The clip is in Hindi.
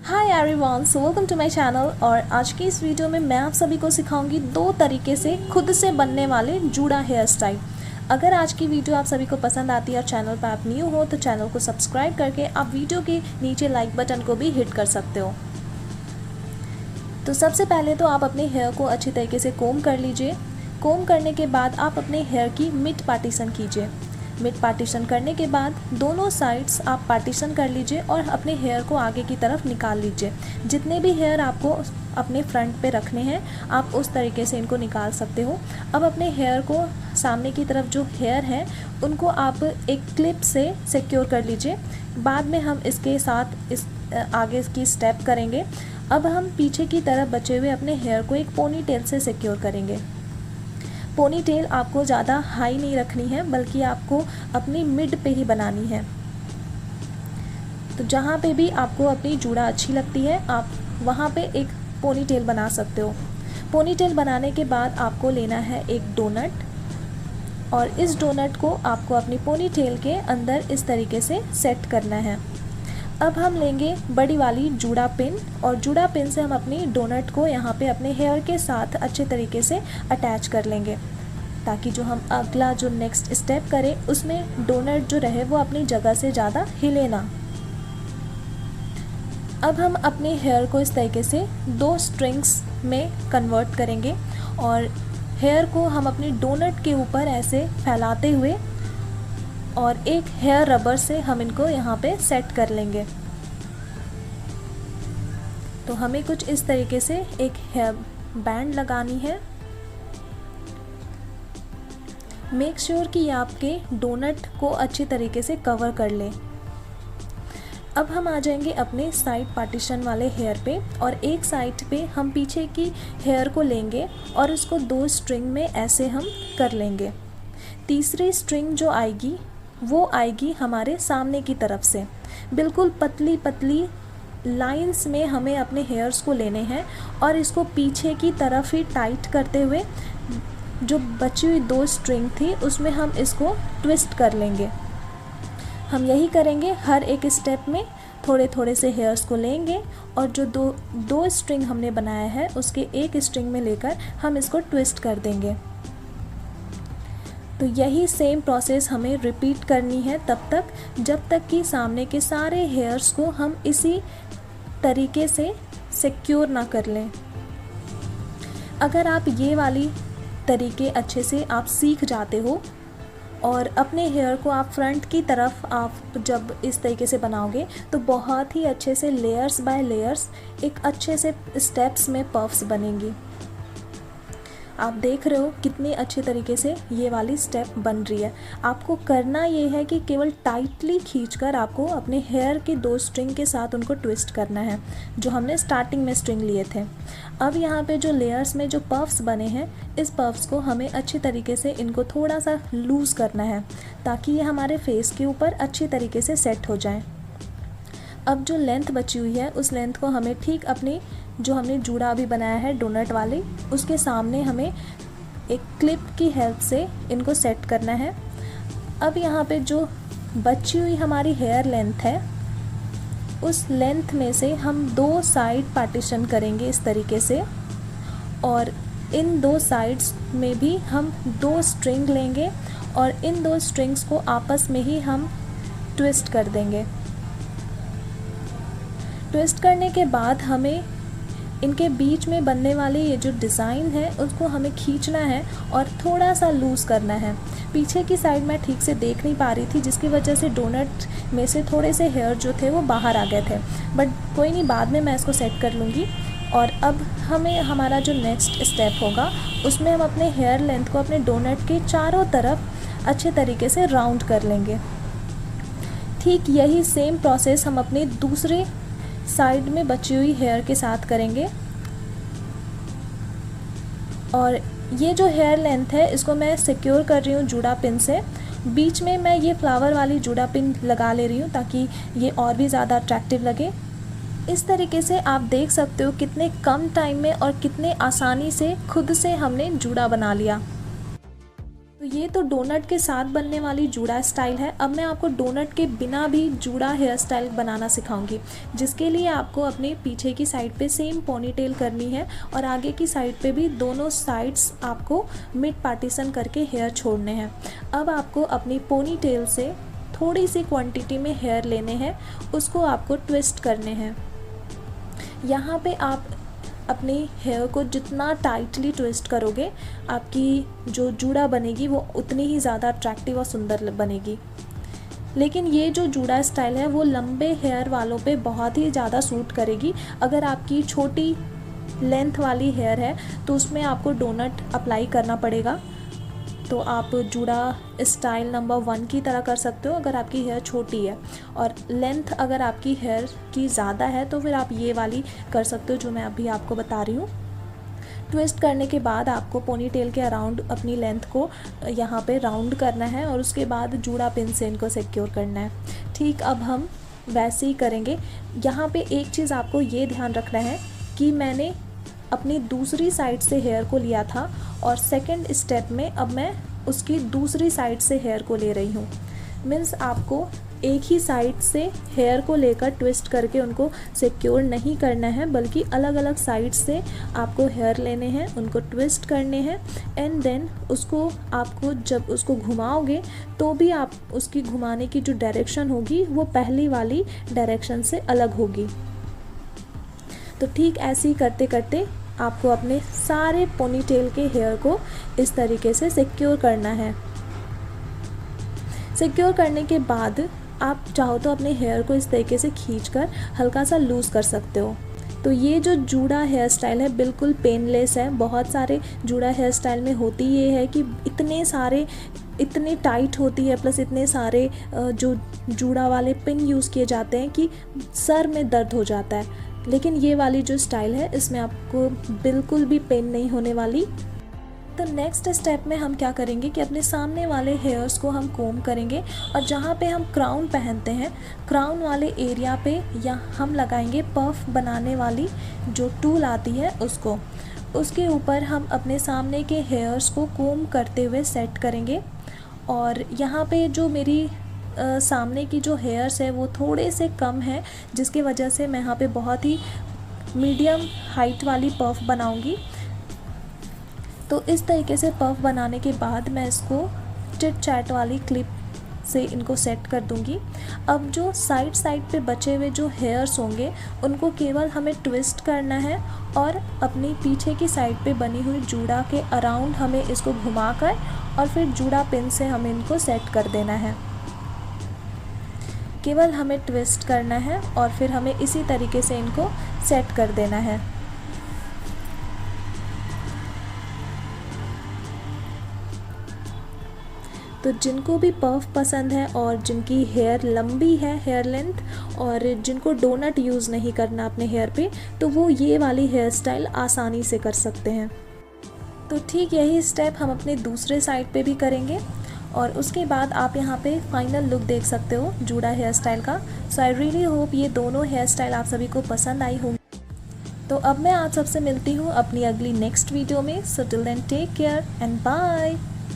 Hi everyone, so welcome to my channel. और आज की इस वीडियो में मैं आप सभी को सिखाऊंगी 2 तरीके से खुद से बनने वाले जूड़ा हेयर स्टाइल। अगर आज की वीडियो आप सभी को पसंद आती है और चैनल पर आप न्यू हो तो चैनल को सब्सक्राइब करके आप वीडियो के नीचे लाइक बटन को भी हिट कर सकते हो। तो सबसे पहले तो आप अपने हेयर को अच्छी तरीके से कोम कर लीजिए। कोम करने के बाद आप अपने हेयर की मिड पार्टीशन कीजिए। मिड पार्टीशन करने के बाद दोनों साइड्स आप पार्टीशन कर लीजिए और अपने हेयर को आगे की तरफ निकाल लीजिए। जितने भी हेयर आपको अपने फ्रंट पे रखने हैं आप उस तरीके से इनको निकाल सकते हो। अब अपने हेयर को सामने की तरफ जो हेयर है उनको आप एक क्लिप से सिक्योर कर लीजिए। बाद में हम इसके साथ इस आगे की स्टेप करेंगे। अब हम पीछे की तरफ बचे हुए अपने हेयर को एक पोनी टेल से सिक्योर करेंगे। पोनी टेल आपको ज़्यादा हाई नहीं रखनी है बल्कि आपको अपनी मिड पे ही बनानी है। तो जहाँ पे भी आपको अपनी जूड़ा अच्छी लगती है आप वहाँ पे एक पोनी टेल बना सकते हो। पोनी टेल बनाने के बाद आपको लेना है एक डोनट और इस डोनट को आपको अपनी पोनी टेल के अंदर इस तरीके से सेट करना है। अब हम लेंगे बड़ी वाली जूड़ा पिन और जूड़ा पिन से हम अपनी डोनट को यहाँ पे अपने हेयर के साथ अच्छे तरीके से अटैच कर लेंगे ताकि जो हम अगला जो नेक्स्ट स्टेप करें उसमें डोनट जो रहे वो अपनी जगह से ज़्यादा हिले ना। अब हम अपने हेयर को इस तरीके से 2 स्ट्रिंग्स में कन्वर्ट करेंगे और हेयर को हम अपनी डोनट के ऊपर ऐसे फैलाते हुए और एक हेयर रबर से हम इनको यहाँ पे सेट कर लेंगे। तो हमें कुछ इस तरीके से एक हेयर बैंड लगानी है। मेक श्योर कि आपके डोनट को अच्छी तरीके से कवर कर ले। अब हम आ जाएंगे अपने साइड पार्टीशन वाले हेयर पे और एक साइड पे हम पीछे की हेयर को लेंगे और उसको 2 स्ट्रिंग में ऐसे हम कर लेंगे। तीसरी स्ट्रिंग जो आएगी वो आएगी हमारे सामने की तरफ से। बिल्कुल पतली पतली लाइंस में हमें अपने हेयर्स को लेने हैं और इसको पीछे की तरफ ही टाइट करते हुए जो बची हुई 2 स्ट्रिंग थी उसमें हम इसको ट्विस्ट कर लेंगे। हम यही करेंगे हर एक स्टेप में। थोड़े थोड़े से हेयर्स को लेंगे और जो दो स्ट्रिंग हमने बनाया है उसके एक स्ट्रिंग में लेकर हम इसको ट्विस्ट कर देंगे। तो यही सेम प्रोसेस हमें रिपीट करनी है तब तक जब तक कि सामने के सारे हेयर्स को हम इसी तरीके से सिक्योर ना कर लें। अगर आप ये वाली तरीके अच्छे से आप सीख जाते हो और अपने हेयर को आप फ्रंट की तरफ आप जब इस तरीके से बनाओगे तो बहुत ही अच्छे से लेयर्स बाय लेयर्स एक अच्छे से स्टेप्स में पफ्स बनेंगी। आप देख रहे हो कितनी अच्छे तरीके से ये वाली स्टेप बन रही है। आपको करना ये है कि केवल टाइटली खींचकर आपको अपने हेयर के 2 स्ट्रिंग के साथ उनको ट्विस्ट करना है जो हमने स्टार्टिंग में स्ट्रिंग लिए थे। अब यहाँ पे जो लेयर्स में जो पफ्स बने हैं इस पफ्स को हमें अच्छी तरीके से इनको थोड़ा सा लूज़ करना है ताकि ये हमारे फेस के ऊपर अच्छी तरीके से सेट हो जाए। अब जो लेंथ बची हुई है उस लेंथ को हमें ठीक अपनी जो हमने जूड़ा अभी बनाया है डोनट वाली उसके सामने हमें एक क्लिप की हेल्प से इनको सेट करना है। अब यहाँ पे जो बची हुई हमारी हेयर लेंथ है उस लेंथ में से हम 2 साइड पार्टीशन करेंगे इस तरीके से और इन 2 साइड्स में भी हम 2 स्ट्रिंग लेंगे और इन 2 स्ट्रिंग्स को आपस में ही हम ट्विस्ट कर देंगे। ट्विस्ट करने के बाद हमें इनके बीच में बनने वाले ये जो डिज़ाइन है उसको हमें खींचना है और थोड़ा सा लूज़ करना है। पीछे की साइड मैं ठीक से देख नहीं पा रही थी जिसकी वजह से डोनट में से थोड़े से हेयर जो थे वो बाहर आ गए थे, बट कोई नहीं, बाद में मैं इसको सेट कर लूँगी। और अब हमें हमारा जो नेक्स्ट स्टेप होगा उसमें हम अपने हेयर लेंथ को अपने डोनट के चारों तरफ अच्छे तरीके से राउंड कर लेंगे। ठीक यही सेम प्रोसेस हम अपने दूसरे साइड में बची हुई हेयर के साथ करेंगे। और ये जो हेयर लेंथ है इसको मैं सिक्योर कर रही हूँ जूड़ा पिन से। बीच में मैं ये फ्लावर वाली जूड़ा पिन लगा ले रही हूँ ताकि ये और भी ज़्यादा अट्रैक्टिव लगे। इस तरीके से आप देख सकते हो कितने कम टाइम में और कितने आसानी से खुद से हमने जूड़ा बना लिया। तो ये तो डोनट के साथ बनने वाली जूड़ा स्टाइल है। अब मैं आपको डोनट के बिना भी जूड़ा हेयर स्टाइल बनाना सिखाऊंगी, जिसके लिए आपको अपने पीछे की साइड पे सेम पोनीटेल करनी है और आगे की साइड पे भी दोनों साइड्स आपको मिड पार्टीशन करके हेयर छोड़ने हैं। अब आपको अपनी पोनीटेल से थोड़ी सी क्वांटिटी में हेयर लेने हैं, उसको आपको ट्विस्ट करने हैं। यहाँ पे आप अपने हेयर को जितना टाइटली ट्विस्ट करोगे, आपकी जो जूड़ा बनेगी वो उतनी ही ज़्यादा अट्रैक्टिव और सुंदर बनेगी। लेकिन ये जो जूड़ा स्टाइल है वो लंबे हेयर वालों पे बहुत ही ज़्यादा सूट करेगी। अगर आपकी छोटी लेंथ वाली हेयर है तो उसमें आपको डोनट अप्लाई करना पड़ेगा, तो आप जूड़ा स्टाइल नंबर 1 की तरह कर सकते हो अगर आपकी हेयर छोटी है। और लेंथ अगर आपकी हेयर की ज़्यादा है तो फिर आप ये वाली कर सकते हो जो मैं अभी आपको बता रही हूँ। ट्विस्ट करने के बाद आपको पोनीटेल के अराउंड अपनी लेंथ को यहाँ पे राउंड करना है और उसके बाद जूड़ा पिन से इनको सिक्योर करना है। ठीक, अब हम वैसे ही करेंगे। यहाँ पे एक चीज़ आपको ये ध्यान रखना है कि मैंने अपनी दूसरी साइड से हेयर को लिया था और सेकंड स्टेप में अब मैं उसकी दूसरी साइड से हेयर को ले रही हूँ। मीन्स आपको एक ही साइड से हेयर को लेकर ट्विस्ट करके उनको सिक्योर नहीं करना है, बल्कि अलग अलग साइड से आपको हेयर लेने हैं, उनको ट्विस्ट करने हैं एंड देन उसको आपको जब उसको घुमाओगे तो भी आप उसकी घुमाने की जो डायरेक्शन होगी वो पहली वाली डायरेक्शन से अलग होगी। तो ठीक ऐसे ही करते करते आपको अपने सारे पोनीटेल के हेयर को इस तरीके से सिक्योर करना है। सिक्योर करने के बाद आप चाहो तो अपने हेयर को इस तरीके से खींचकर हल्का सा लूज़ कर सकते हो। तो ये जो जूड़ा हेयर स्टाइल है बिल्कुल पेनलेस है। बहुत सारे जूड़ा हेयर स्टाइल में होती ये है कि इतने टाइट होती है, प्लस इतने सारे जो जूड़ा वाले पिन यूज़ किए जाते हैं कि सर में दर्द हो जाता है। लेकिन ये वाली जो स्टाइल है इसमें आपको बिल्कुल भी पेन नहीं होने वाली। तो नेक्स्ट स्टेप में हम क्या करेंगे कि अपने सामने वाले हेयर्स को हम कोम करेंगे और जहाँ पे हम क्राउन पहनते हैं, क्राउन वाले एरिया पे या हम लगाएंगे पफ बनाने वाली जो टूल आती है उसको। उसके ऊपर हम अपने सामने के हेयर्स को कोम करते हुए सेट करेंगे। और यहाँ पे जो मेरी सामने की जो हेयर्स है वो थोड़े से कम है, जिसकी वजह से मैं यहाँ पे बहुत ही मीडियम हाइट वाली पफ बनाऊंगी। तो इस तरीके से पफ बनाने के बाद मैं इसको चिट चैट वाली क्लिप से इनको सेट कर दूंगी। अब जो साइड पे बचे हुए जो हेयर्स होंगे उनको केवल हमें ट्विस्ट करना है और अपनी पीछे की साइड पे बनी हुई जूड़ा के अराउंड हमें इसको घुमाकर और फिर जूड़ा पिन से हमें इनको सेट कर देना है। केवल हमें ट्विस्ट करना है और फिर हमें इसी तरीके से इनको सेट कर देना है। तो जिनको भी पफ पसंद है और जिनकी हेयर लंबी है, हेयर लेंथ, और जिनको डोनट यूज़ नहीं करना अपने हेयर पे, तो वो ये वाली हेयर स्टाइल आसानी से कर सकते हैं। तो ठीक यही स्टेप हम अपने दूसरे साइड पे भी करेंगे और उसके बाद आप यहाँ पे फाइनल लुक देख सकते हो जूड़ा हेयर स्टाइल का। सो आई रियली होप ये दोनों हेयर स्टाइल आप सभी को पसंद आई होंगी। तो अब मैं आप सबसे मिलती हूँ अपनी अगली नेक्स्ट वीडियो में। So till then take care and bye.